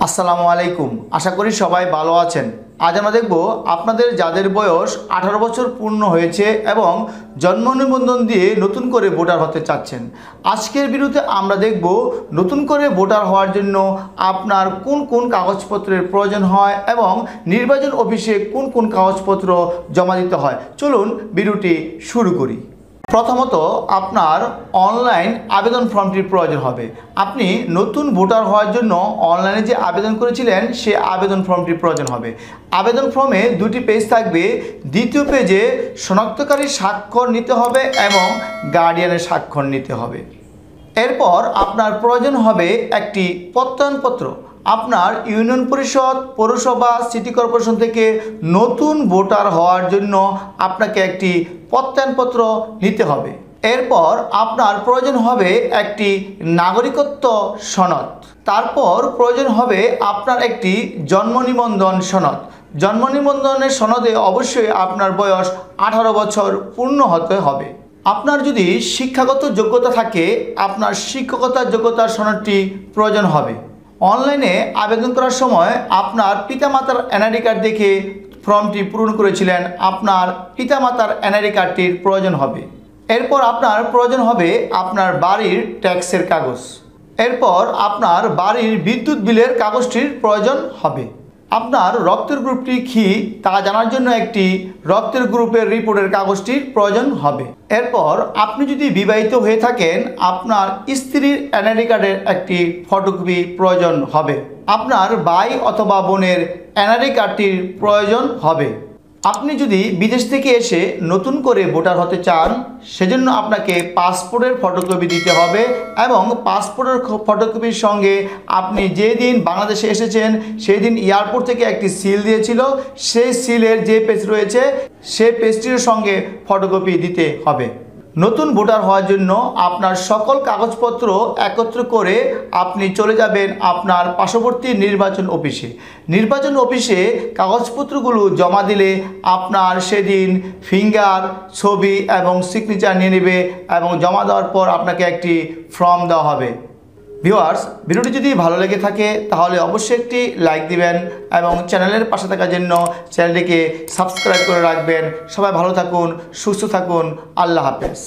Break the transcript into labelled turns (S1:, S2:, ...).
S1: আসসালামু আলাইকুম। আশা করি সবাই ভালো আছেন। আজ আমরা দেখব আপনাদের যাদের বয়স 18 বছর পূর্ণ হয়েছে এবং জন্ম নিবন্ধন দিয়ে নতুন করে ভোটার হতে চাচ্ছেন। আজকের ভিডিওতে আমরা দেখব নতুন করে ভোটার হওয়ার জন্য আপনার কোন কোন কাগজপত্রের প্রয়োজন হয় এবং নির্বাচন অফিসে কোন কোন কাগজপত্র জমা দিতে হয়। চলুন ভিডিওটি শুরু করি। প্রথমত আপনার অনলাইন আবেদন ফর্মটির প্রয়োজন হবে। আপনি নতুন ভোটার হওয়ার জন্য অনলাইনে যে আবেদন করেছিলেন সে আবেদন ফর্মটির প্রয়োজন হবে। আবেদন ফর্মে দুটি পেজ থাকবে। দ্বিতীয় পেজে শনাক্তকারীর স্বাক্ষর নিতে হবে এবং গার্ডিয়ানের স্বাক্ষর নিতে হবে। এরপর আপনার প্রয়োজন হবে একটি প্রত্যয়নপত্র। আপনার ইউনিয়ন পরিষদ, পৌরসভা, সিটি কর্পোরেশন থেকে নতুন ভোটার হওয়ার জন্য আপনাকে একটি প্রত্যয়নপত্র নিতে হবে। এরপর আপনার প্রয়োজন হবে একটি নাগরিকত্ব সনদ। তারপর প্রয়োজন হবে আপনার একটি জন্ম নিবন্ধন সনদ। জন্ম নিবন্ধনের সনদে অবশ্যই আপনার বয়স 18 বছর পূর্ণ হতে হবে। আপনার যদি শিক্ষাগত যোগ্যতা থাকে আপনার শিক্ষকতার যোগ্যতার সনদটি প্রয়োজন হবে। অনলাইনে আবেদন করার সময় আপনার পিতামাতার এনআইডি কার্ড দেখে ফর্মটি পূরণ করেছিলেন, আপনার পিতামাতার এনআইডি কার্ডটির প্রয়োজন হবে। এরপর আপনার প্রয়োজন হবে আপনার বাড়ির ট্যাক্সের কাগজ। এরপর আপনার বাড়ির বিদ্যুৎ বিলের কাগজটির প্রয়োজন হবে। আপনার রক্তের গ্রুপটি কী তা জানার জন্য একটি রক্তের গ্রুপের রিপোর্টের কাগজটির প্রয়োজন হবে। এরপর আপনি যদি বিবাহিত হয়ে থাকেন আপনার স্ত্রীর এনআইডি কার্ডের একটি ফটোকপি প্রয়োজন হবে। আপনার ভাই অথবা বোনের এনআইডি কার্ডটির প্রয়োজন হবে। আপনি যদি বিদেশ থেকে এসে নতুন করে ভোটার হতে চান সেজন্য আপনাকে পাসপোর্টের ফটোকপি দিতে হবে এবং পাসপোর্টের ফটোকপির সঙ্গে আপনি যেদিন বাংলাদেশে এসেছেন সেই দিন এয়ারপোর্ট থেকে একটি সিল দিয়েছিল সেই সিলের যে পেজ রয়েছে সেই পেজটির সঙ্গে ফটোকপি দিতে হবে। নতুন ভোটার হওয়ার জন্য আপনার সকল কাগজপত্র একত্র করে আপনি চলে যাবেন আপনার পার্শ্ববর্তী নির্বাচন অফিসে। নির্বাচন অফিসে কাগজপত্রগুলো জমা দিলে আপনার সেদিন ফিঙ্গার, ছবি এবং সিগনেচার নিয়ে নেবে এবং জমা দেওয়ার পর আপনাকে একটি ফর্ম দেওয়া হবে। ভিউয়ার্স, ভিডিওটি যদি ভালো লেগে থাকে তাহলে অবশ্যই একটি লাইক দিবেন এবং চ্যানেলের পাশে থাকার জন্য চ্যানেলটিকে সাবস্ক্রাইব করে রাখবেন। সবাই ভালো থাকুন, সুস্থ থাকুন। আল্লাহ হাফেজ।